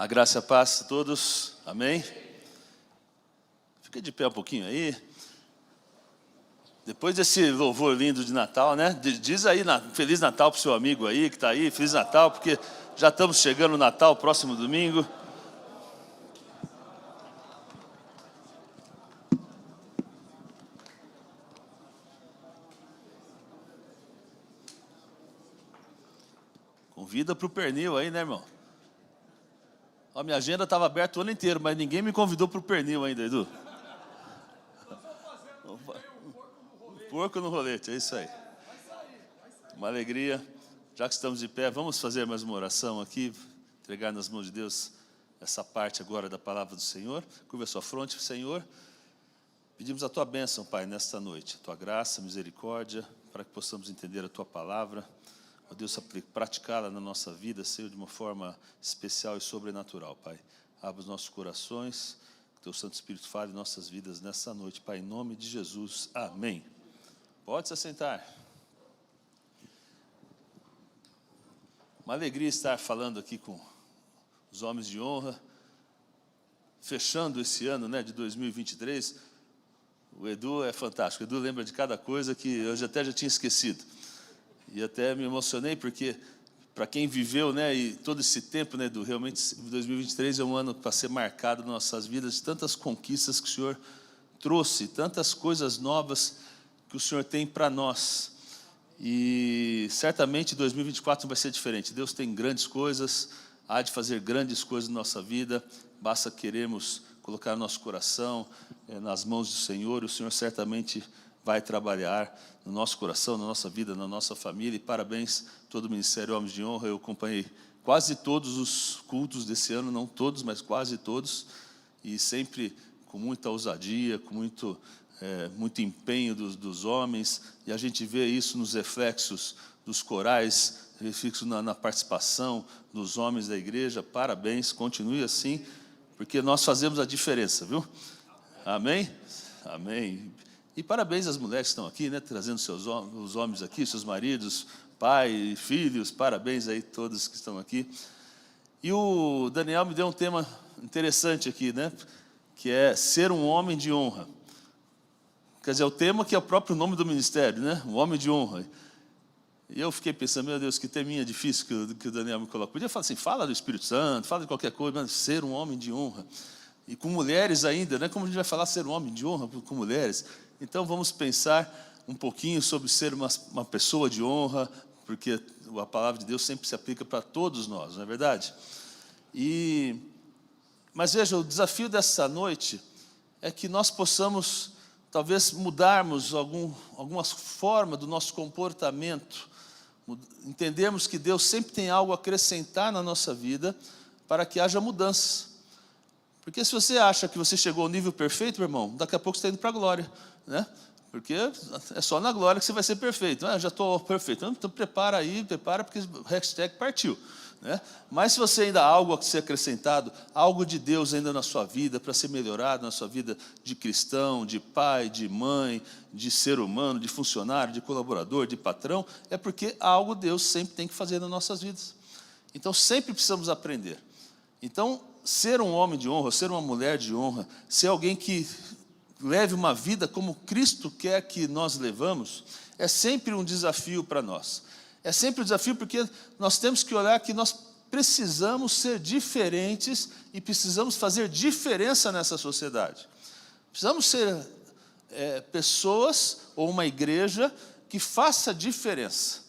A graça e a paz a todos, amém? Fica de pé um pouquinho aí. Depois desse louvor lindo de Natal, né? Diz aí, Feliz Natal para o seu amigo aí, que está aí, Feliz Natal, porque já estamos chegando no Natal, próximo domingo. Convida para o pernil aí, né, irmão? A minha agenda estava aberta o ano inteiro, mas ninguém me convidou para o pernil ainda, Edu. Porco no rolete, é isso aí. Uma alegria. Já que estamos de pé, vamos fazer mais uma oração aqui, entregar nas mãos de Deus essa parte agora da palavra do Senhor. Curva a sua fronte, Senhor. Pedimos a Tua bênção, Pai, nesta noite. A Tua graça, misericórdia, para que possamos entender a Tua palavra. Ó Deus, praticá-la na nossa vida, Senhor, de uma forma especial e sobrenatural, Pai. Abra os nossos corações, que Teu Santo Espírito fale em nossas vidas nessa noite, Pai, em nome de Jesus. Amém. Pode se assentar. Uma alegria estar falando aqui com os homens de honra, fechando esse ano, né, de 2023. O Edu é fantástico, o Edu lembra de cada coisa que eu já tinha esquecido. E até me emocionei, porque para quem viveu, né, e todo esse tempo, né, Edu, realmente 2023 é um ano para ser marcado nas nossas vidas, de tantas conquistas que o Senhor trouxe, tantas coisas novas que o Senhor tem para nós. E certamente 2024 vai ser diferente. Deus tem grandes coisas, há de fazer grandes coisas na nossa vida, basta queremos colocar nosso coração nas mãos do Senhor. O Senhor certamente vai trabalhar no nosso coração, na nossa vida, na nossa família. E parabéns a todo o Ministério Homens de Honra. Eu acompanhei quase todos os cultos desse ano, não todos, mas quase todos, e sempre com muita ousadia, com muito empenho dos homens, e a gente vê isso nos reflexos dos corais, reflexo na participação dos homens da igreja. Parabéns, continue assim, porque nós fazemos a diferença, viu? Amém? Amém. E parabéns às mulheres que estão aqui, né, trazendo os homens aqui, seus maridos, pai, filhos, parabéns aí todos que estão aqui. E o Daniel me deu um tema interessante aqui, né, que é ser um homem de honra. Quer dizer, o tema que é o próprio nome do ministério, né? Um homem de honra. E eu fiquei pensando, meu Deus, que teminha difícil que o Daniel me colocou. Podia falar assim, fala do Espírito Santo, fala de qualquer coisa, mas ser um homem de honra. E com mulheres ainda, né? Como a gente vai falar ser um homem de honra com mulheres? Então vamos pensar um pouquinho sobre ser uma pessoa de honra, porque a palavra de Deus sempre se aplica para todos nós, não é verdade? Mas veja, o desafio dessa noite é que nós possamos talvez mudarmos alguma forma do nosso comportamento, entendemos que Deus sempre tem algo a acrescentar na nossa vida para que haja mudança. Porque se você acha que você chegou ao nível perfeito, meu irmão, daqui a pouco você está indo para a glória, né? Porque é só na glória que você vai ser perfeito. Já estou perfeito, então prepara porque o hashtag partiu. Né? Mas se você ainda há algo a ser acrescentado, algo de Deus ainda na sua vida, para ser melhorado na sua vida de cristão, de pai, de mãe, de ser humano, de funcionário, de colaborador, de patrão, é porque algo Deus sempre tem que fazer nas nossas vidas. Então sempre precisamos aprender. Então ser um homem de honra, ser uma mulher de honra, ser alguém que leve uma vida como Cristo quer que nós levamos, é sempre um desafio para nós. É sempre um desafio, porque nós temos que olhar que nós precisamos ser diferentes e precisamos fazer diferença nessa sociedade. Precisamos ser pessoas ou uma igreja que faça diferença.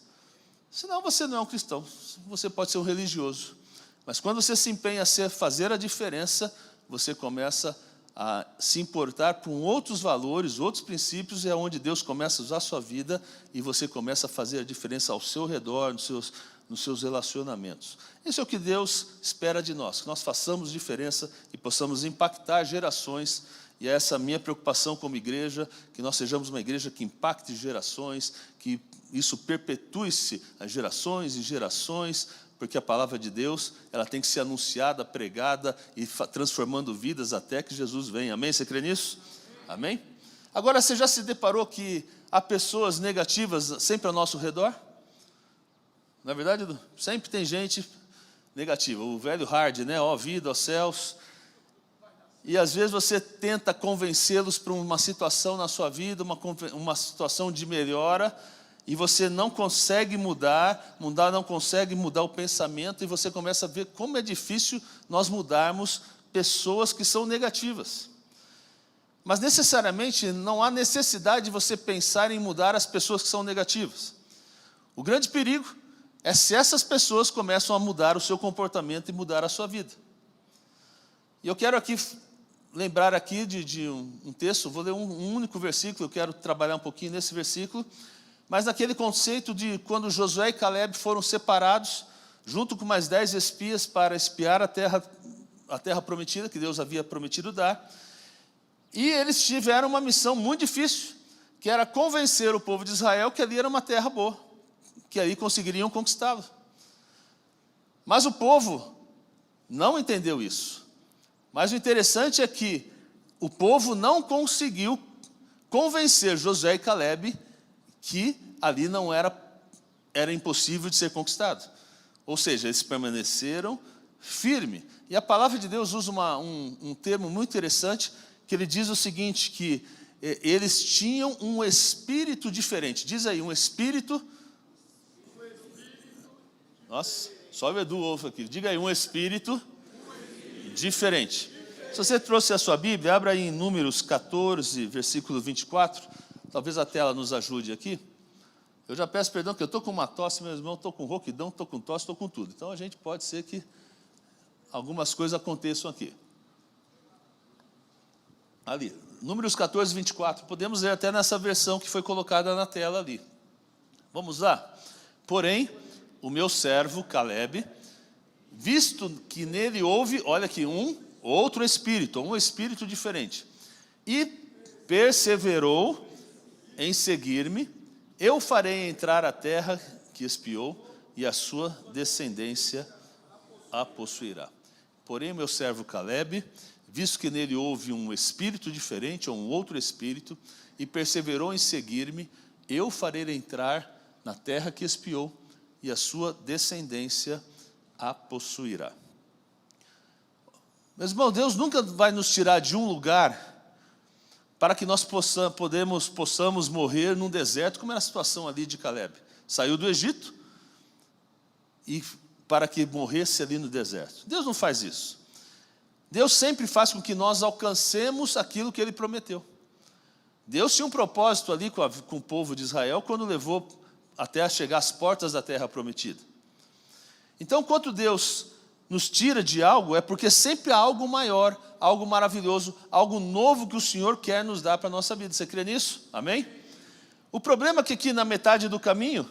Senão você não é um cristão, você pode ser um religioso. Mas quando você se empenha a fazer a diferença, você começa a se importar com outros valores, outros princípios, é onde Deus começa a usar a sua vida e você começa a fazer a diferença ao seu redor, nos seus relacionamentos. Isso é o que Deus espera de nós, que nós façamos diferença e possamos impactar gerações, e é essa a minha preocupação como igreja, que nós sejamos uma igreja que impacte gerações, que isso perpetue-se a gerações e gerações, porque a palavra de Deus, ela tem que ser anunciada, pregada e transformando vidas até que Jesus venha. Amém? Você crê nisso? Amém? Agora, você já se deparou que há pessoas negativas sempre ao nosso redor? Não é verdade, Edu? Sempre tem gente negativa, o velho hard, né? Ó vida, ó céus. E às vezes você tenta convencê-los para uma situação na sua vida, uma situação de melhora, e você não consegue não consegue mudar o pensamento, e você começa a ver como é difícil nós mudarmos pessoas que são negativas. Mas necessariamente não há necessidade de você pensar em mudar as pessoas que são negativas. O grande perigo é se essas pessoas começam a mudar o seu comportamento e mudar a sua vida. E eu quero aqui lembrar aqui de um texto, vou ler um único versículo, eu quero trabalhar um pouquinho nesse versículo, mas naquele conceito de quando Josué e Caleb foram separados, junto com mais 10 espias para espiar a terra prometida, que Deus havia prometido dar, e eles tiveram uma missão muito difícil, que era convencer o povo de Israel que ali era uma terra boa, que ali conseguiriam conquistá-la. Mas o povo não entendeu isso. Mas o interessante é que o povo não conseguiu convencer Josué e Caleb que ali não era impossível de ser conquistado. Ou seja, eles permaneceram firmes. E a palavra de Deus usa um termo muito interessante, que ele diz o seguinte, que eles tinham um espírito diferente. Diz aí, um espírito... Nossa, só o Edu ouve aqui. Diga aí, um espírito diferente. Se você trouxe a sua Bíblia, abra aí em Números 14, versículo 24. Talvez a tela nos ajude aqui. Eu já peço perdão que eu estou com uma tosse, meu irmão, estou com rouquidão, estou com tosse, estou com tudo. Então a gente pode ser que algumas coisas aconteçam aqui. Ali, Números 14, 24. Podemos ler até nessa versão que foi colocada na tela ali. Vamos lá? Porém, o meu servo Caleb, visto que nele houve, olha aqui, um espírito diferente, e perseverou em seguir-me, eu farei entrar a terra que espiou, e a sua descendência a possuirá. Porém, meu servo Caleb, visto que nele houve um espírito diferente, ou um outro espírito, e perseverou em seguir-me, eu farei entrar na terra que espiou, e a sua descendência a possuirá. Meus irmãos, Deus nunca vai nos tirar de um lugar para que nós possamos morrer num deserto, como era a situação ali de Caleb. Saiu do Egito e para que morresse ali no deserto. Deus não faz isso. Deus sempre faz com que nós alcancemos aquilo que Ele prometeu. Deus tinha um propósito ali com o povo de Israel quando levou até chegar às portas da terra prometida. Então, quando Deus nos tira de algo, é porque sempre há algo maior, algo maravilhoso, algo novo que o Senhor quer nos dar para a nossa vida. Você crê nisso? Amém? O problema é que aqui na metade do caminho,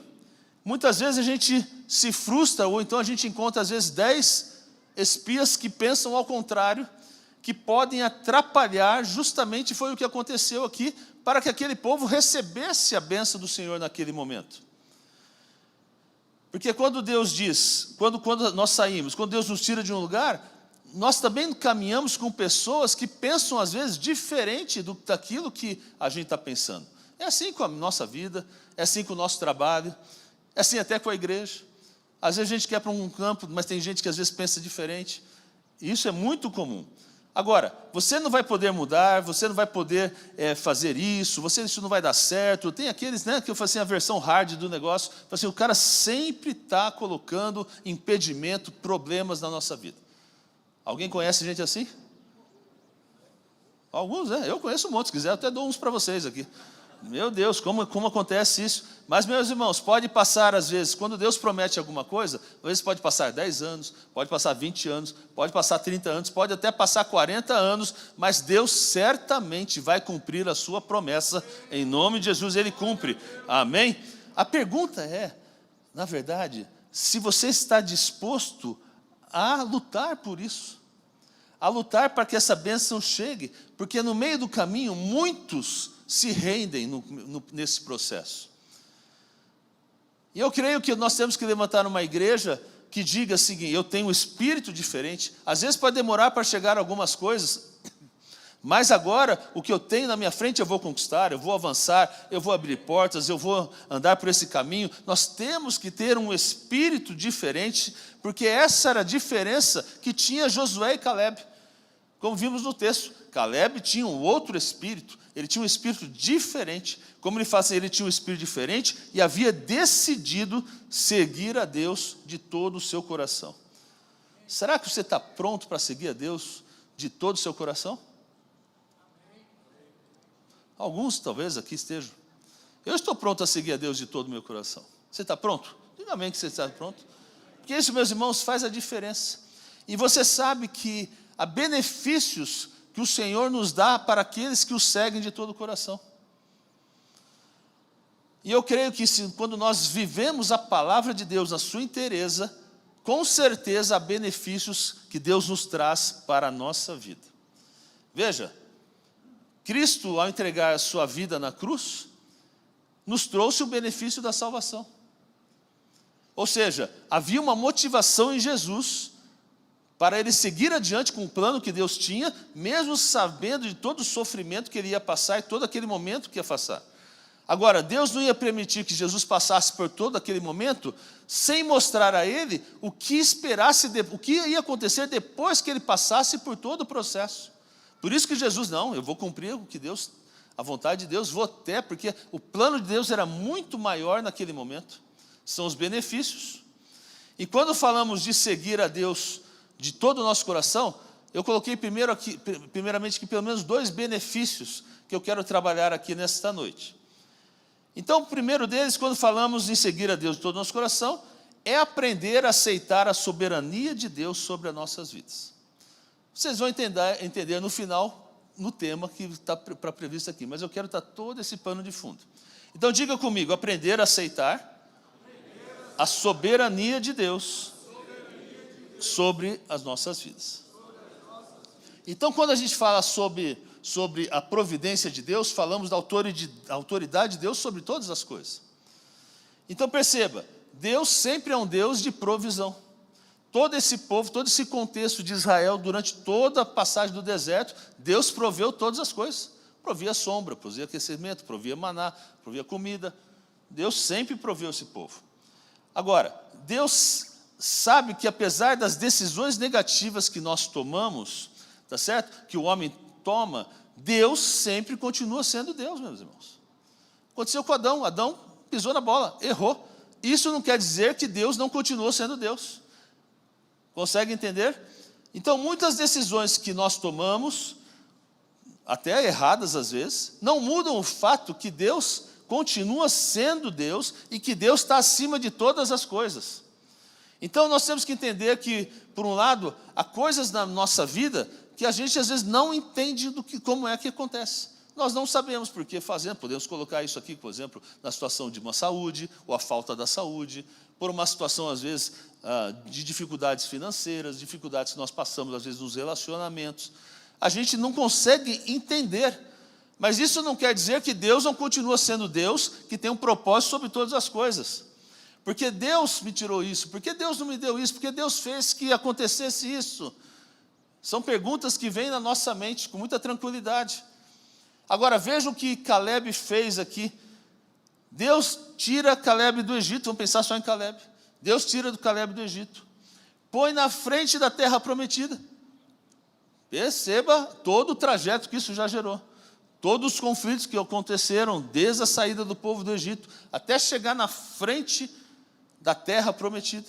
muitas vezes a gente se frustra, ou então a gente encontra às vezes 10 espias que pensam ao contrário, que podem atrapalhar, justamente foi o que aconteceu aqui, para que aquele povo recebesse a bênção do Senhor naquele momento. Porque quando Deus diz, quando nós saímos, quando Deus nos tira de um lugar, nós também caminhamos com pessoas que pensam às vezes diferente daquilo que a gente está pensando. É assim com a nossa vida, é assim com o nosso trabalho, é assim até com a igreja. Às vezes a gente quer para um campo, mas tem gente que às vezes pensa diferente. E isso é muito comum. Agora, você não vai poder mudar, você não vai poder fazer isso não vai dar certo. Tem aqueles, né, que eu falo assim, a versão hard do negócio, assim, o cara sempre está colocando impedimento, problemas na nossa vida. Alguém conhece gente assim? Alguns, né? Eu conheço um monte, se quiser eu até dou uns para vocês aqui. Meu Deus, como acontece isso? Mas, meus irmãos, pode passar às vezes, quando Deus promete alguma coisa, às vezes pode passar 10 anos, pode passar 20 anos, pode passar 30 anos, pode até passar 40 anos, mas Deus certamente vai cumprir a sua promessa, em nome de Jesus Ele cumpre, amém? A pergunta é, na verdade, se você está disposto a lutar por isso, a lutar para que essa bênção chegue, porque no meio do caminho, muitos se rendem nesse processo. E eu creio que nós temos que levantar uma igreja que diga o seguinte, eu tenho um espírito diferente, às vezes pode demorar para chegar algumas coisas, Mas agora, o que eu tenho na minha frente eu vou conquistar, eu vou avançar, eu vou abrir portas, eu vou andar por esse caminho. Nós temos que ter um espírito diferente, porque essa era a diferença que tinha Josué e Caleb. Como vimos no texto, Caleb tinha um outro espírito, ele tinha um espírito diferente. Como ele fala assim, ele tinha um espírito diferente e havia decidido seguir a Deus de todo o seu coração. Será que você está pronto para seguir a Deus de todo o seu coração? Alguns talvez aqui estejam. Eu estou pronto a seguir a Deus de todo o meu coração. Você está pronto? Diga amém que você está pronto. Porque isso, meus irmãos, faz a diferença. E você sabe que há benefícios que o Senhor nos dá para aqueles que o seguem de todo o coração. E eu creio que quando nós vivemos a palavra de Deus na sua inteireza, com certeza há benefícios que Deus nos traz para a nossa vida. Veja, Cristo, ao entregar a sua vida na cruz, nos trouxe o benefício da salvação. Ou seja, havia uma motivação em Jesus para ele seguir adiante com o plano que Deus tinha, mesmo sabendo de todo o sofrimento que ele ia passar e todo aquele momento que ia passar. Agora, Deus não ia permitir que Jesus passasse por todo aquele momento sem mostrar a ele o que o que ia acontecer depois que ele passasse por todo o processo. Por isso que Jesus, não, eu vou cumprir o que Deus, a vontade de Deus, vou até, porque o plano de Deus era muito maior naquele momento. São os benefícios. E quando falamos de seguir a Deus de todo o nosso coração, eu coloquei primeiramente aqui pelo menos 2 benefícios que eu quero trabalhar aqui nesta noite. Então, o primeiro deles, quando falamos em seguir a Deus de todo o nosso coração, é aprender a aceitar a soberania de Deus sobre as nossas vidas. Vocês vão entender no final, no tema que está previsto aqui, mas eu quero dar todo esse pano de fundo. Então diga comigo, aprender a aceitar a soberania de Deus sobre as nossas vidas. Então quando a gente fala sobre a providência de Deus, falamos da autoridade de Deus sobre todas as coisas. Então perceba, Deus sempre é um Deus de provisão. Todo esse povo, todo esse contexto de Israel, durante toda a passagem do deserto, Deus proveu todas as coisas. Provia sombra, provia aquecimento, provia maná, provia comida. Deus sempre proveu esse povo. Agora, Deus sabe que apesar das decisões negativas que nós tomamos, tá certo? Que o homem toma, Deus sempre continua sendo Deus, meus irmãos. Aconteceu com Adão, Adão pisou na bola, errou. Isso não quer dizer que Deus não continuou sendo Deus. Consegue entender? Então, muitas decisões que nós tomamos, até erradas às vezes, não mudam o fato que Deus continua sendo Deus e que Deus está acima de todas as coisas. Então, nós temos que entender que, por um lado, há coisas na nossa vida que a gente às vezes não entende como é que acontece. Nós não sabemos por que fazemos, podemos colocar isso aqui, por exemplo, na situação de uma saúde, ou a falta da saúde, por uma situação, às vezes, de dificuldades financeiras, dificuldades que nós passamos, às vezes, nos relacionamentos. A gente não consegue entender, mas isso não quer dizer que Deus não continua sendo Deus, que tem um propósito sobre todas as coisas. Porque Deus me tirou isso, porque Deus não me deu isso, porque Deus fez que acontecesse isso. São perguntas que vêm na nossa mente com muita tranquilidade. Agora, veja o que Caleb fez aqui. Deus tira Caleb do Egito, vamos pensar só em Caleb. Deus tira do Caleb do Egito, põe na frente da terra prometida. Perceba todo o trajeto que isso já gerou. Todos os conflitos que aconteceram desde a saída do povo do Egito, até chegar na frente da terra prometida.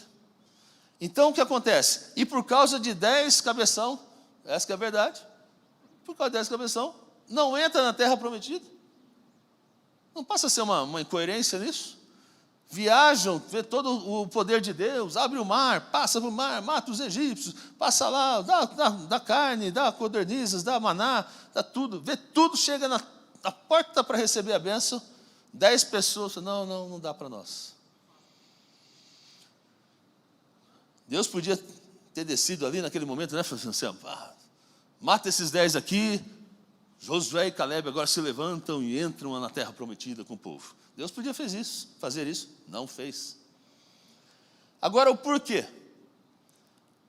Então o que acontece? E por causa de 10 cabeção, essa que é a verdade, por causa de 10 cabeção, não entra na terra prometida. Não passa a ser uma incoerência nisso? Viajam, vê todo o poder de Deus, abre o mar, passa para o mar, mata os egípcios, passa lá, dá carne, dá codornizes, dá maná, dá tudo, vê tudo, chega na porta para receber a bênção, 10 pessoas, não dá para nós. Deus podia ter descido ali naquele momento, né? Falando assim, mata esses 10 aqui. Josué e Caleb agora se levantam e entram na terra prometida com o povo. Deus podia fazer isso, não fez. Agora o porquê?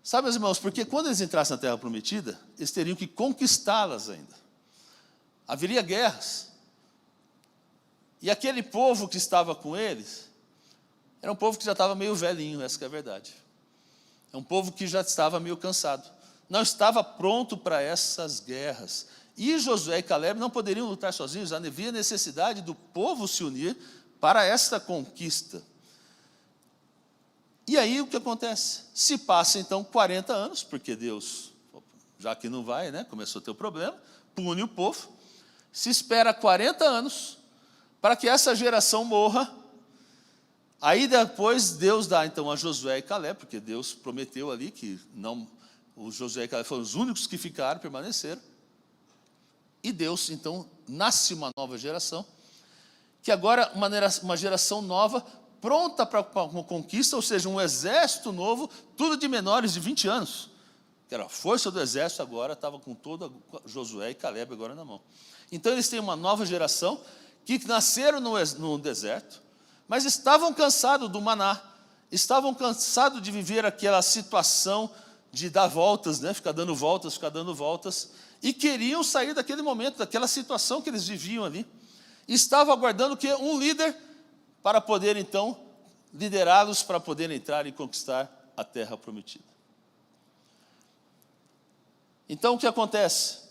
Sabe, meus irmãos, porque quando eles entrassem na terra prometida, eles teriam que conquistá-las ainda. haveria guerras. E aquele povo que estava com eles, era um povo que já estava meio velhinho, essa que é a verdade. É um povo que já estava meio cansado. Não estava pronto para essas guerras. E Josué e Caleb não poderiam lutar sozinhos, havia necessidade do povo se unir para esta conquista. E aí o que acontece? Se passa então 40 anos, porque Deus, já que não vai, né, começou a ter o problema, pune o povo, se espera 40 anos para que essa geração morra. Aí depois Deus dá então a Josué e Caleb, porque Deus prometeu ali que não, o Josué e Caleb foram os únicos que ficaram, permaneceram. E Deus então nasce uma nova geração, que agora uma geração nova, pronta para uma conquista, ou seja, um exército novo, tudo de menores de 20 anos. Que era a força do exército agora, estava com todo Josué e Caleb agora na mão. Então eles têm uma nova geração, que nasceram no deserto, mas estavam cansados do maná, estavam cansados de viver aquela situação de dar voltas, né? Ficar dando voltas, e queriam sair daquele momento, daquela situação que eles viviam ali. Estavam aguardando que um líder para poder então liderá-los para poder entrar e conquistar a terra prometida. Então o que acontece?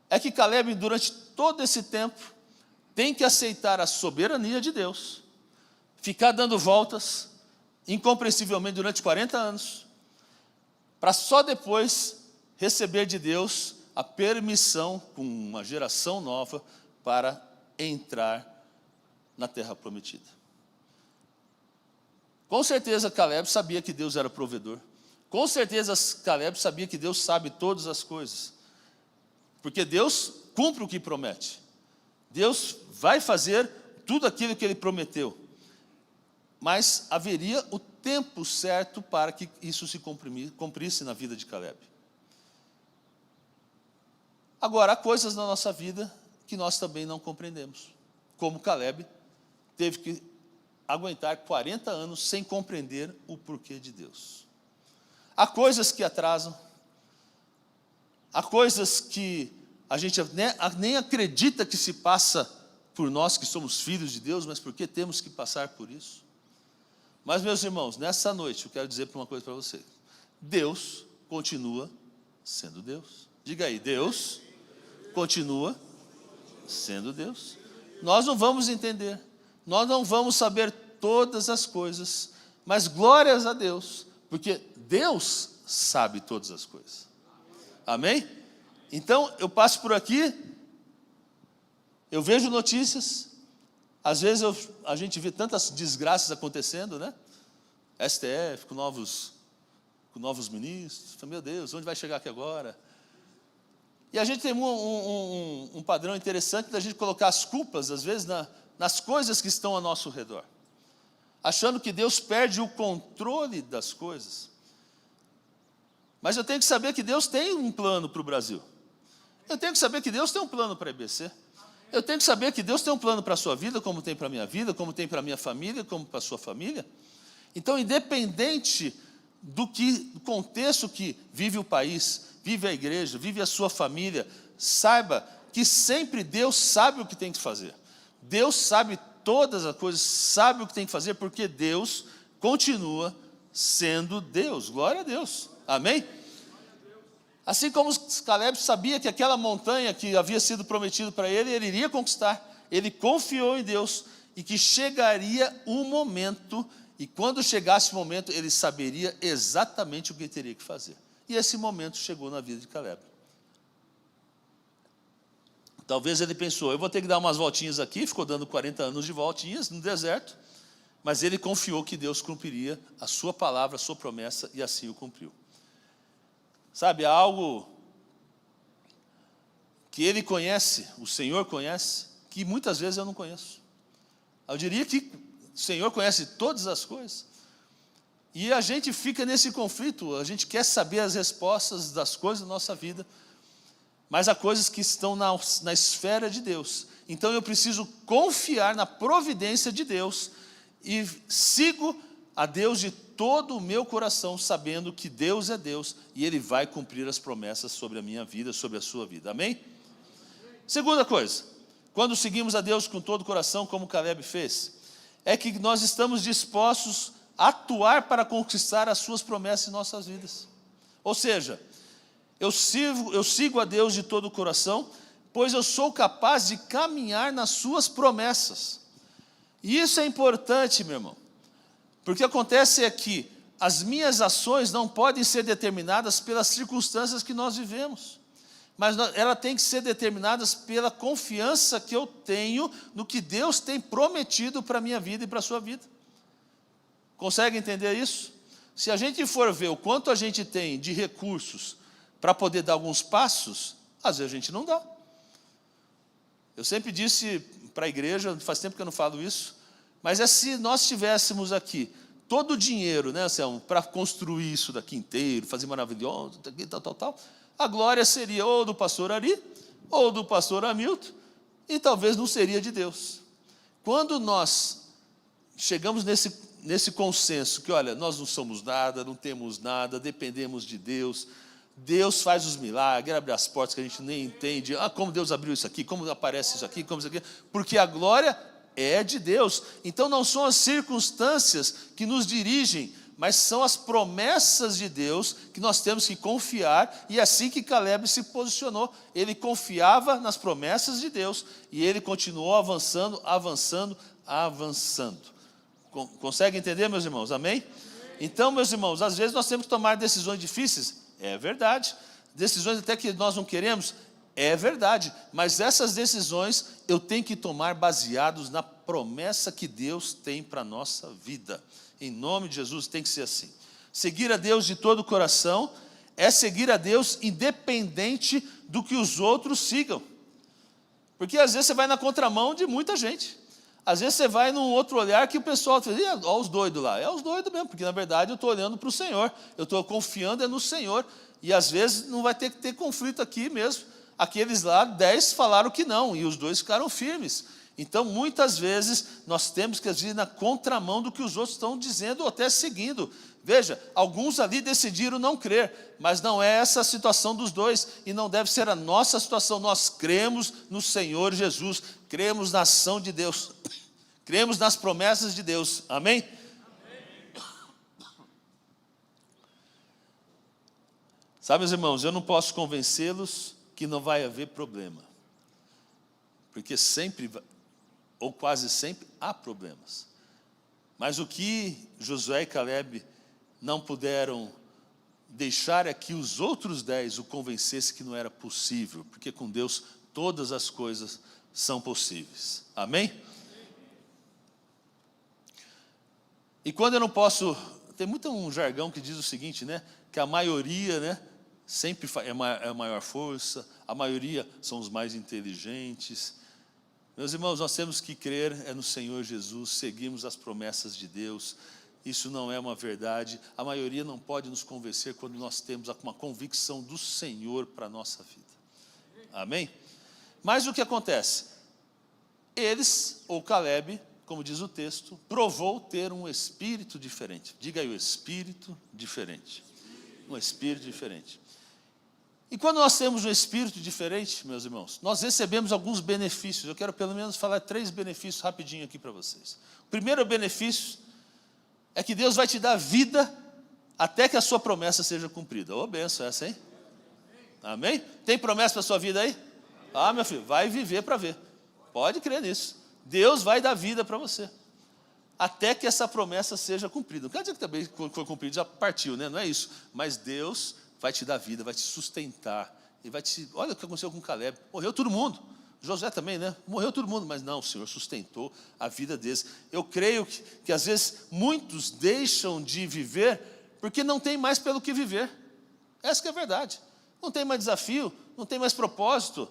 É que Caleb, durante todo esse tempo, tem que aceitar a soberania de Deus, ficar dando voltas, incompreensivelmente durante 40 anos, para só depois receber de Deus a permissão, com uma geração nova, para entrar na terra prometida. Com certeza Caleb sabia que Deus era provedor. Com certeza Caleb sabia que Deus sabe todas as coisas. Porque Deus cumpre o que promete. Deus vai fazer tudo aquilo que Ele prometeu. Mas haveria o tempo certo para que isso se cumprisse na vida de Caleb. Agora, há coisas na nossa vida que nós também não compreendemos. Como Caleb teve que aguentar 40 anos sem compreender o porquê de Deus. Há coisas que atrasam. Há coisas que a gente nem acredita que se passa por nós que somos filhos de Deus, mas porque temos que passar por isso. Mas, meus irmãos, nessa noite eu quero dizer uma coisa para vocês. Deus continua sendo Deus. Diga aí, Deus continua sendo Deus. Nós não vamos entender, nós não vamos saber todas as coisas, mas glórias a Deus, porque Deus sabe todas as coisas. Amém? Então, eu passo por aqui, eu vejo notícias, às vezes a gente vê tantas desgraças acontecendo, né? STF, com novos ministros, meu Deus, onde vai chegar aqui agora? E a gente tem um padrão interessante da gente colocar as culpas, às vezes, nas coisas que estão ao nosso redor, achando que Deus perde o controle das coisas. Mas eu tenho que saber que Deus tem um plano para o Brasil. Eu tenho que saber que Deus tem um plano para a EBC. Eu tenho que saber que Deus tem um plano para a sua vida, como tem para a minha vida, como tem para a minha família, como para a sua família. Então, independente do contexto que vive o país, vive a igreja, vive a sua família, saiba que sempre Deus sabe o que tem que fazer. Deus sabe todas as coisas, sabe o que tem que fazer, porque Deus continua sendo Deus. Glória a Deus. Amém? Assim como Caleb sabia que aquela montanha que havia sido prometido para ele, ele iria conquistar. Ele confiou em Deus e que chegaria um momento, e quando chegasse o momento, ele saberia exatamente o que ele teria que fazer. E esse momento chegou na vida de Caleb. Talvez ele pensou, eu vou ter que dar umas voltinhas aqui, ficou dando 40 anos de voltinhas no deserto, mas ele confiou que Deus cumpriria a sua palavra, a sua promessa, e assim o cumpriu. Sabe, há algo que ele conhece, o Senhor conhece, que muitas vezes eu não conheço. Eu diria que o Senhor conhece todas as coisas. E a gente fica nesse conflito, a gente quer saber as respostas das coisas da nossa vida, mas há coisas que estão na esfera de Deus. Então eu preciso confiar na providência de Deus e sigo a Deus de todo o meu coração, sabendo que Deus é Deus e Ele vai cumprir as promessas sobre a minha vida, sobre a sua vida. Amém? Segunda coisa, quando seguimos a Deus com todo o coração, como Caleb fez, é que nós estamos dispostos a atuar para conquistar as suas promessas em nossas vidas. Ou seja, eu sigo a Deus de todo o coração, pois eu sou capaz de caminhar nas suas promessas. E isso é importante, meu irmão, porque acontece é que as minhas ações não podem ser determinadas pelas circunstâncias que nós vivemos, mas ela tem que ser determinadas pela confiança que eu tenho no que Deus tem prometido para a minha vida e para a sua vida. Consegue entender isso? Se a gente for ver o quanto a gente tem de recursos para poder dar alguns passos, às vezes a gente não dá. Eu sempre disse para a igreja, faz tempo que eu não falo isso, mas é se nós tivéssemos aqui todo o dinheiro, né, para construir isso daqui inteiro, fazer maravilhoso, tal, a glória seria ou do pastor Ari, ou do pastor Hamilton, e talvez não seria de Deus. Quando nós chegamos nesse consenso, que olha, nós não somos nada, não temos nada, dependemos de Deus, Deus faz os milagres, abre as portas que a gente nem entende, como Deus abriu isso aqui, como aparece isso aqui, como isso aqui, porque a glória é de Deus. Então não são as circunstâncias que nos dirigem, mas são as promessas de Deus que nós temos que confiar, e é assim que Caleb se posicionou. Ele confiava nas promessas de Deus, e ele continuou avançando. Consegue entender, meus irmãos? Amém? Então, meus irmãos, às vezes nós temos que tomar decisões difíceis, é verdade, decisões até que nós não queremos, é verdade, mas essas decisões eu tenho que tomar baseados na promessa que Deus tem para a nossa vida. Em nome de Jesus tem que ser assim. Seguir a Deus de todo o coração é seguir a Deus independente do que os outros sigam. Porque às vezes você vai na contramão de muita gente. Às vezes você vai num outro olhar que o pessoal fala, olha os doidos lá. É os doidos mesmo, porque na verdade eu estou olhando para o Senhor. Eu estou confiando no Senhor. E às vezes não vai ter que ter conflito aqui mesmo. Aqueles lá, 10 falaram que não, e os 2 ficaram firmes. Então, muitas vezes, nós temos que agir na contramão do que os outros estão dizendo ou até seguindo. Veja, alguns ali decidiram não crer, mas não é essa a situação dos 2, e não deve ser a nossa situação. Nós cremos no Senhor Jesus, cremos na ação de Deus, cremos nas promessas de Deus. Amém? Sabe, meus irmãos, eu não posso convencê-los que não vai haver problema, porque sempre, ou quase sempre, há problemas. Mas o que Josué e Caleb não puderam deixar é que os outros 10 o convencessem que não era possível, porque com Deus todas as coisas são possíveis. Amém? E quando eu não posso, tem muito um jargão que diz o seguinte, né, que a maioria, né, sempre é a maior força, a maioria são os mais inteligentes. Meus irmãos, nós temos que crer no Senhor Jesus, seguirmos as promessas de Deus. Isso não é uma verdade. A maioria não pode nos convencer quando nós temos uma convicção do Senhor para a nossa vida. Amém? Mas o que acontece? Eles, ou Caleb, como diz o texto, provou ter um espírito diferente. Diga aí, o espírito diferente. Um espírito diferente. E quando nós temos um espírito diferente, meus irmãos, nós recebemos alguns benefícios. Eu quero pelo menos falar 3 benefícios rapidinho aqui para vocês. O primeiro benefício é que Deus vai te dar vida até que a sua promessa seja cumprida. Ô, benção essa, hein? Amém? Tem promessa para a sua vida aí? Ah, meu filho, vai viver para ver. Pode crer nisso. Deus vai dar vida para você, até que essa promessa seja cumprida. Não quer dizer que também foi cumprido, já partiu, né? Não é isso. Mas Deus vai te dar vida, vai te sustentar. E vai te... Olha o que aconteceu com Caleb. Morreu todo mundo. José também, né? Morreu todo mundo. Mas não, o Senhor sustentou a vida deles. Eu creio que às vezes muitos deixam de viver porque não tem mais pelo que viver. Essa que é a verdade. Não tem mais desafio, não tem mais propósito.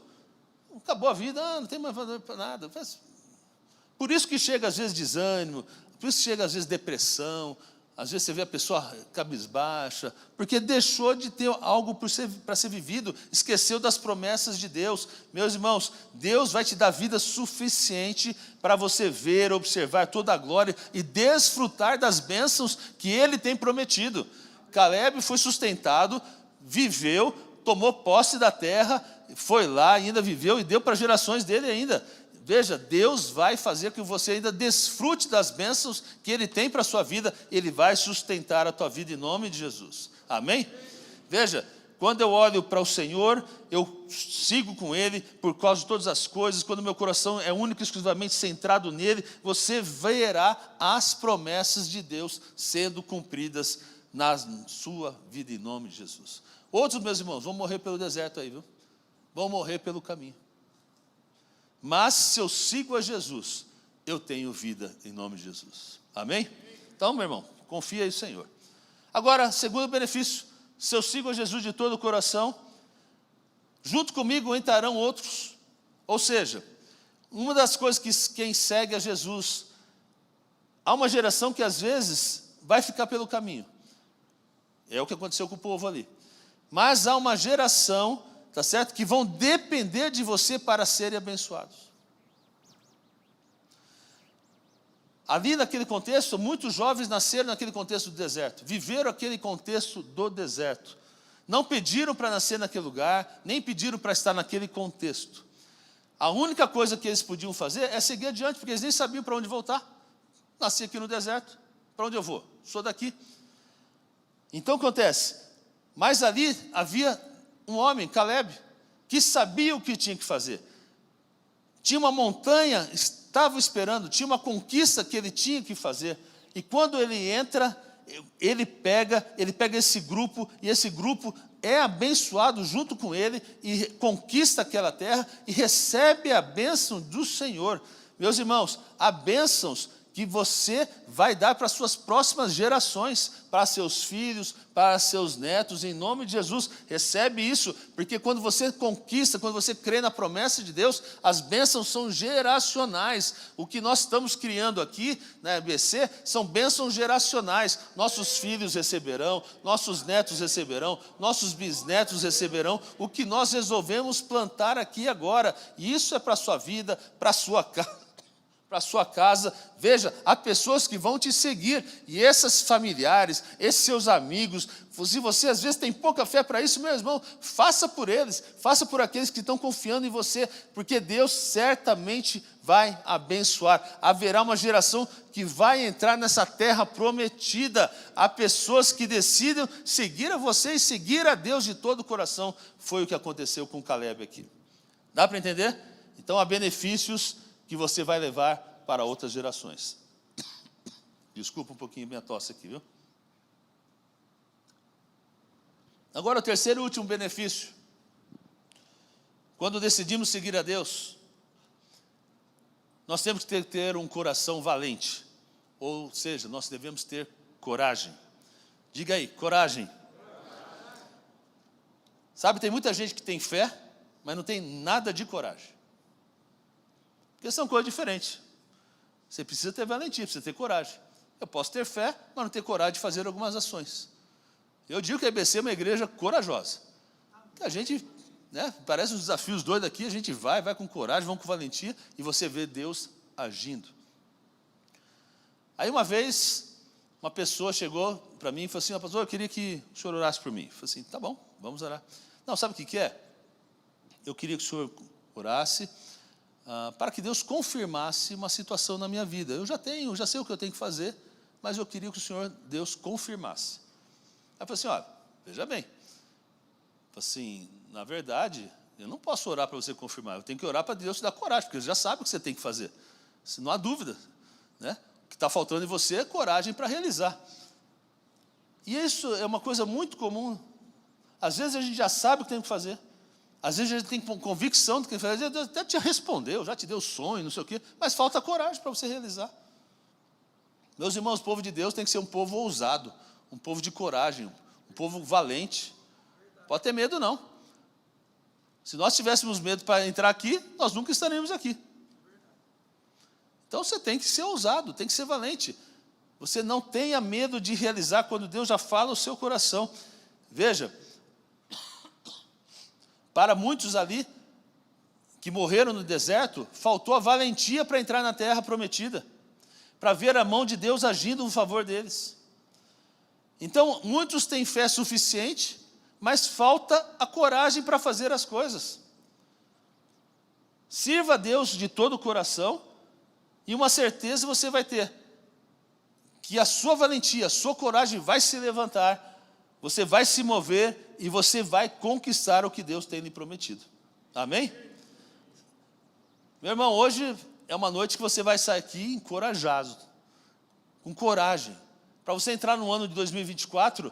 Acabou a vida, não tem mais nada. Por isso que chega às vezes desânimo, por isso que chega às vezes depressão. Às vezes você vê a pessoa cabisbaixa, porque deixou de ter algo para ser vivido, esqueceu das promessas de Deus. Meus irmãos, Deus vai te dar vida suficiente para você ver, observar toda a glória e desfrutar das bênçãos que Ele tem prometido. Caleb foi sustentado, viveu, tomou posse da terra, foi lá, ainda viveu e deu para gerações dele ainda. Veja, Deus vai fazer que você ainda desfrute das bênçãos que Ele tem para a sua vida. Ele vai sustentar a tua vida em nome de Jesus. Amém? Veja, quando eu olho para o Senhor, eu sigo com Ele por causa de todas as coisas. Quando meu coração é único e exclusivamente centrado nele, você verá as promessas de Deus sendo cumpridas na sua vida em nome de Jesus. Outros, meus irmãos, vão morrer pelo deserto aí, viu? Vão morrer pelo caminho. Mas se eu sigo a Jesus, eu tenho vida em nome de Jesus. Amém? Então, meu irmão, confia aí no Senhor. Agora, segundo benefício, se eu sigo a Jesus de todo o coração, junto comigo entrarão outros. Ou seja, uma das coisas que quem segue a Jesus, há uma geração que às vezes vai ficar pelo caminho. É o que aconteceu com o povo ali. Mas há uma geração, tá certo, que vão depender de você para serem abençoados. Ali naquele contexto, muitos jovens nasceram naquele contexto do deserto, viveram aquele contexto do deserto. Não pediram para nascer naquele lugar, nem pediram para estar naquele contexto. A única coisa que eles podiam fazer é seguir adiante, porque eles nem sabiam para onde voltar. Nasci aqui no deserto, para onde eu vou? Sou daqui. Então acontece, mas ali havia um homem, Caleb, que sabia o que tinha que fazer. Tinha uma montanha, estava esperando, tinha uma conquista que ele tinha que fazer. E quando ele entra, ele pega esse grupo, e esse grupo é abençoado junto com ele, e conquista aquela terra, e recebe a bênção do Senhor. Meus irmãos, há bênçãos que você vai dar para as suas próximas gerações, para seus filhos, para seus netos, em nome de Jesus. Recebe isso, porque quando você conquista, quando você crê na promessa de Deus, as bênçãos são geracionais. O que nós estamos criando aqui na EBC são bênçãos geracionais. Nossos filhos receberão, nossos netos receberão, nossos bisnetos receberão o que nós resolvemos plantar aqui agora. E isso é para a sua vida, para a sua casa. Para a sua casa. Veja, há pessoas que vão te seguir, e esses familiares, esses seus amigos, se você às vezes tem pouca fé para isso, meu irmão, faça por eles, faça por aqueles que estão confiando em você, porque Deus certamente vai abençoar. Haverá uma geração que vai entrar nessa terra prometida. Há pessoas que decidem seguir a você e seguir a Deus de todo o coração. Foi o que aconteceu com Caleb aqui. Dá para entender? Então há benefícios que você vai levar para outras gerações. Desculpa um pouquinho minha tosse aqui, viu? Agora o terceiro e último benefício. Quando decidimos seguir a Deus, nós temos que ter um coração valente. Ou seja, nós devemos ter coragem. Diga aí, coragem. Sabe, tem muita gente que tem fé, mas não tem nada de coragem. Porque são coisas diferentes. Você precisa ter valentia, precisa ter coragem. Eu posso ter fé, mas não ter coragem de fazer algumas ações. Eu digo que a EBC é uma igreja corajosa. A gente, parece uns desafios doidos aqui, a gente vai com coragem, vamos com valentia, e você vê Deus agindo. Aí uma vez, uma pessoa chegou para mim e falou assim: pastor, eu queria que o senhor orasse por mim. Eu falei assim: tá bom, vamos orar. Não, sabe o que é? Eu queria que o senhor orasse para que Deus confirmasse uma situação na minha vida. Eu já sei o que eu tenho que fazer, mas eu queria que o Senhor, Deus, confirmasse. Aí eu falei assim: olha, veja bem, assim, na verdade, eu não posso orar para você confirmar, eu tenho que orar para Deus te dar coragem, porque Ele já sabe o que você tem que fazer. Não há dúvida, né? O que está faltando em você é coragem para realizar. E isso é uma coisa muito comum. Às vezes a gente já sabe o que tem que fazer. Às vezes a gente tem convicção do que fazer. Deus até te respondeu, já te deu sonho, não sei o quê, mas falta coragem para você realizar. Meus irmãos, o povo de Deus tem que ser um povo ousado, um povo de coragem, um povo valente. Pode ter medo não. Se nós tivéssemos medo para entrar aqui, nós nunca estaríamos aqui. Então você tem que ser ousado, tem que ser valente. Você não tenha medo de realizar quando Deus já fala o seu coração. Veja, para muitos ali que morreram no deserto, faltou a valentia para entrar na terra prometida, para ver a mão de Deus agindo em favor deles. Então, muitos têm fé suficiente, mas falta a coragem para fazer as coisas. Sirva a Deus de todo o coração, e uma certeza você vai ter, que a sua valentia, a sua coragem vai se levantar, você vai se mover e você vai conquistar o que Deus tem lhe prometido. Amém? Meu irmão, hoje é uma noite que você vai sair aqui encorajado, com coragem, para você entrar no ano de 2024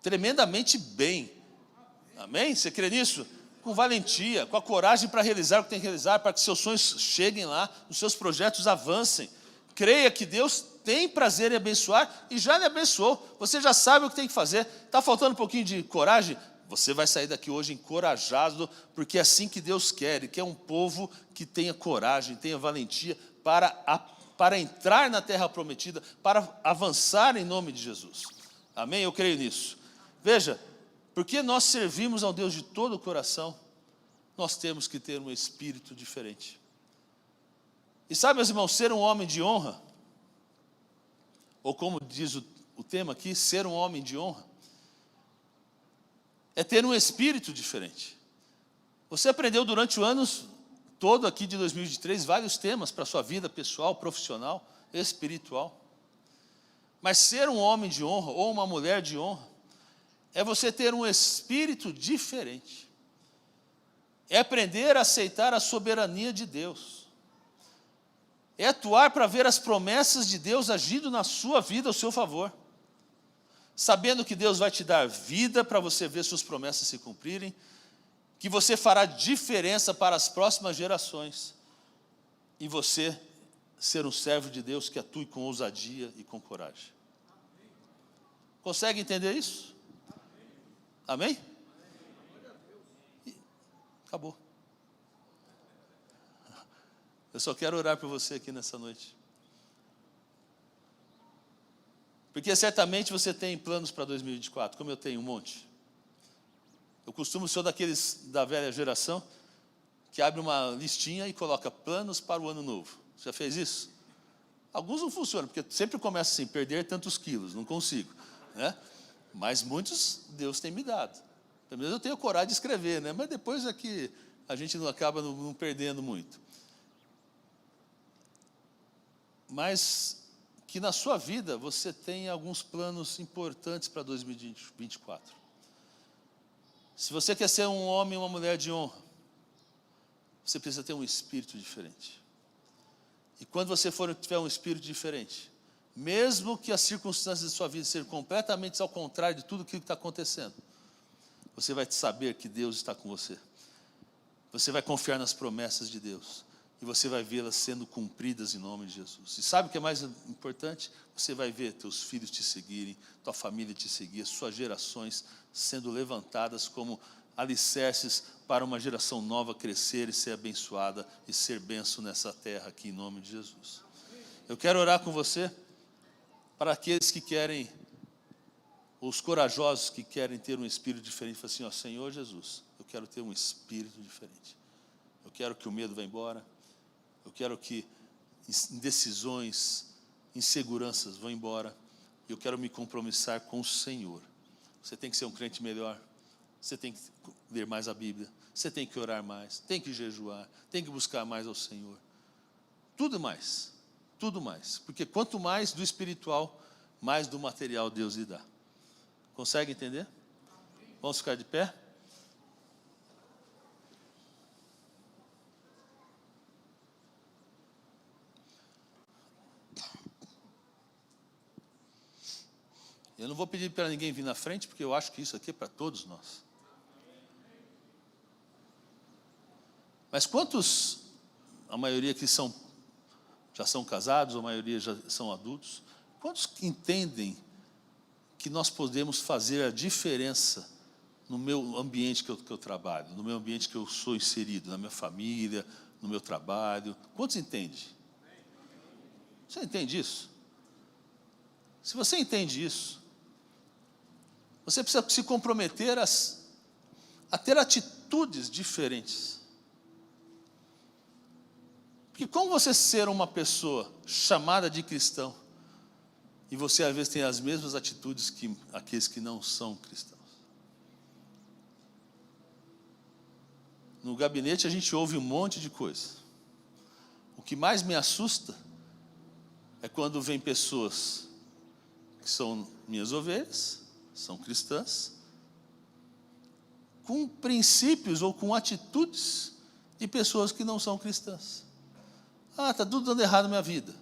tremendamente bem. Amém? Você crê nisso? Com valentia, com a coragem para realizar o que tem que realizar, para que seus sonhos cheguem lá, os seus projetos avancem. Creia que Deus tem prazer em abençoar e já lhe abençoou. Você já sabe o que tem que fazer. Está faltando um pouquinho de coragem? Você vai sair daqui hoje encorajado, porque é assim que Deus quer. Ele quer um povo que tenha coragem, tenha valentia para entrar na terra prometida, para avançar em nome de Jesus. Amém? Eu creio nisso. Veja, porque nós servimos ao Deus de todo o coração, nós temos que ter um espírito diferente. E sabe, meus irmãos, ser um homem de honra, ou como diz o tema aqui, ser um homem de honra, é ter um espírito diferente. Você aprendeu durante o ano todo aqui de 2023 vários temas para a sua vida pessoal, profissional, espiritual. Mas ser um homem de honra ou uma mulher de honra é você ter um espírito diferente. É aprender a aceitar a soberania de Deus. É atuar para ver as promessas de Deus agindo na sua vida ao seu favor. Sabendo que Deus vai te dar vida para você ver suas promessas se cumprirem, que você fará diferença para as próximas gerações, e você ser um servo de Deus que atue com ousadia e com coragem. Consegue entender isso? Amém? Acabou. Eu só quero orar por você aqui nessa noite. Porque certamente você tem planos para 2024, como eu tenho um monte. Eu costumo ser daqueles da velha geração que abre uma listinha e coloca planos para o ano novo. Você já fez isso? Alguns não funcionam, porque sempre começa assim, perder tantos quilos, não consigo, né? Mas muitos Deus tem me dado. Pelo menos eu tenho coragem de escrever, né? Mas depois é que a gente não acaba não perdendo muito. Mas que na sua vida você tenha alguns planos importantes para 2024. Se você quer ser um homem ou uma mulher de honra, você precisa ter um espírito diferente. E quando você tiver um espírito diferente, mesmo que as circunstâncias de sua vida sejam completamente ao contrário de tudo aquilo que está acontecendo, você vai saber que Deus está com você. Você vai confiar nas promessas de Deus. E você vai vê-las sendo cumpridas em nome de Jesus. E sabe o que é mais importante? Você vai ver teus filhos te seguirem, tua família te seguir, suas gerações sendo levantadas como alicerces para uma geração nova crescer e ser abençoada e ser bênção nessa terra aqui em nome de Jesus. Eu quero orar com você para aqueles que querem, os corajosos que querem ter um espírito diferente. Fala assim, ó, Senhor Jesus, eu quero ter um espírito diferente. Eu quero que o medo vá embora. Eu quero que indecisões, inseguranças vão embora. Eu quero me compromissar com o Senhor. Você tem que ser um crente melhor. Você tem que ler mais a Bíblia. Você tem que orar mais. Tem que jejuar. Tem que buscar mais ao Senhor. Tudo mais. Tudo mais. Porque quanto mais do espiritual, mais do material Deus lhe dá. Consegue entender? Vamos ficar de pé? Eu não vou pedir para ninguém vir na frente, porque eu acho que isso aqui é para todos nós. Mas quantos, a maioria que já são casados, a maioria já são adultos, quantos entendem que nós podemos fazer a diferença no meu ambiente que eu trabalho, no meu ambiente que eu sou inserido, na minha família, no meu trabalho? Quantos entendem? Você entende isso? Se você entende isso, você precisa se comprometer a ter atitudes diferentes. Porque como você ser uma pessoa chamada de cristão, e você às vezes tem as mesmas atitudes que aqueles que não são cristãos? no gabinete a gente ouve um monte de coisa. O que mais me assusta é quando vem pessoas que são minhas ovelhas, são cristãs, com princípios ou com atitudes de pessoas que não são cristãs. Está tudo dando errado na minha vida.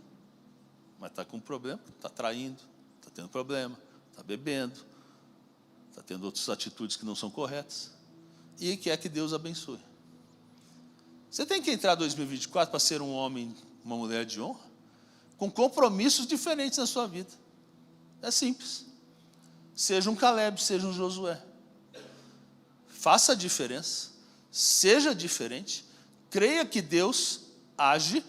Mas está com problema, está traindo, está tendo problema, está bebendo, está tendo outras atitudes que não são corretas. E quer que Deus abençoe. Você tem que entrar em 2024 para ser um homem, uma mulher de honra, com compromissos diferentes na sua vida. É simples. Seja um Caleb, seja um Josué. Faça a diferença, seja diferente, creia que Deus age,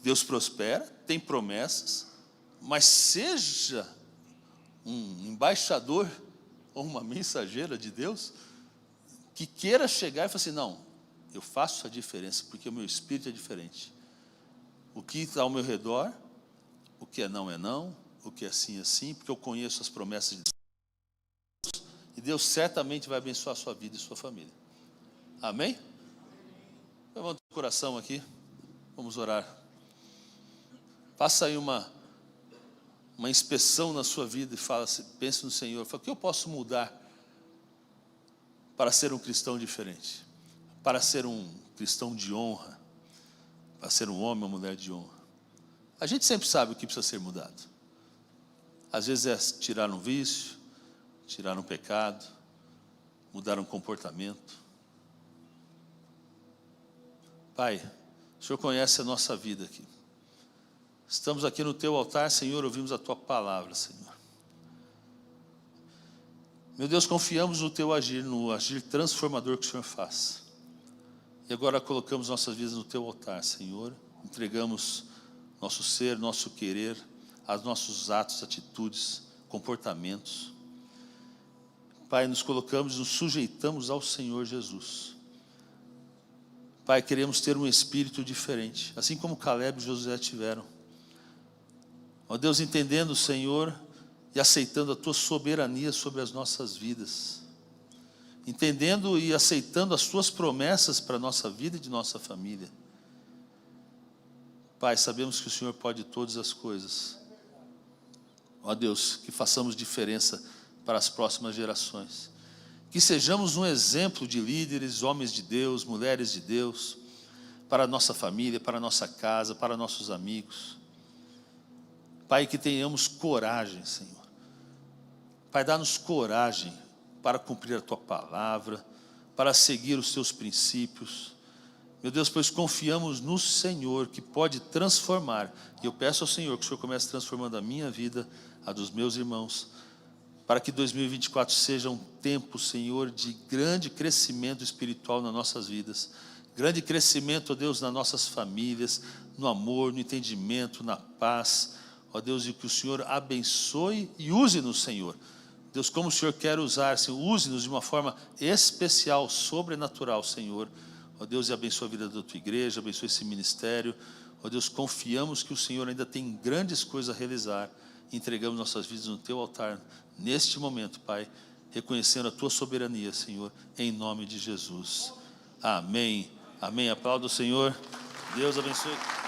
Deus prospera, tem promessas, mas seja um embaixador ou uma mensageira de Deus que queira chegar e falar assim, não, eu faço a diferença porque o meu espírito é diferente. O que está ao meu redor, o que é não, o que é sim é sim, porque eu conheço as promessas de Deus. E Deus certamente vai abençoar a sua vida e a sua família. Amém? Levanta o coração aqui. Vamos orar. Faça aí uma inspeção na sua vida e pense no Senhor. Fala, o que eu posso mudar para ser um cristão diferente? Para ser um cristão de honra? Para ser um homem ou mulher de honra? A gente sempre sabe o que precisa ser mudado. Às vezes é tirar um vício, tirar um pecado, mudar um comportamento. Pai, o Senhor conhece a nossa vida aqui. Estamos aqui no Teu altar, Senhor, ouvimos a Tua palavra, Senhor. Meu Deus, confiamos no Teu agir, no agir transformador que o Senhor faz. E agora colocamos nossas vidas no Teu altar, Senhor. Entregamos nosso ser, nosso querer, aos nossos atos, atitudes, comportamentos. Pai, nos colocamos, nos sujeitamos ao Senhor Jesus. Pai, queremos ter um espírito diferente, assim como Caleb e Josué tiveram. Ó Deus, entendendo, Senhor, e aceitando a Tua soberania sobre as nossas vidas. Entendendo e aceitando as Tuas promessas para a nossa vida e de nossa família. Pai, sabemos que o Senhor pode todas as coisas. Ó Deus, que façamos diferença para as próximas gerações. Que sejamos um exemplo de líderes, homens de Deus, mulheres de Deus, para a nossa família, para a nossa casa, para nossos amigos. Pai, que tenhamos coragem, Senhor. Pai, dá-nos coragem para cumprir a Tua palavra, para seguir os Teus princípios. Meu Deus, pois confiamos no Senhor, que pode transformar. E eu peço ao Senhor que o Senhor comece transformando a minha vida, a dos meus irmãos, para que 2024 seja um tempo, Senhor, de grande crescimento espiritual nas nossas vidas. Grande crescimento, ó Deus, nas nossas famílias, no amor, no entendimento, na paz. Ó Deus, e que o Senhor abençoe e use-nos, Senhor. Deus, como o Senhor quer usar, Senhor, use-nos de uma forma especial, sobrenatural, Senhor. Ó Deus, e abençoe a vida da Tua igreja, abençoe esse ministério. Ó Deus, confiamos que o Senhor ainda tem grandes coisas a realizar. Entregamos nossas vidas no Teu altar, neste momento, Pai, reconhecendo a Tua soberania, Senhor, em nome de Jesus. Amém. Amém. Aplauda o Senhor. Deus abençoe.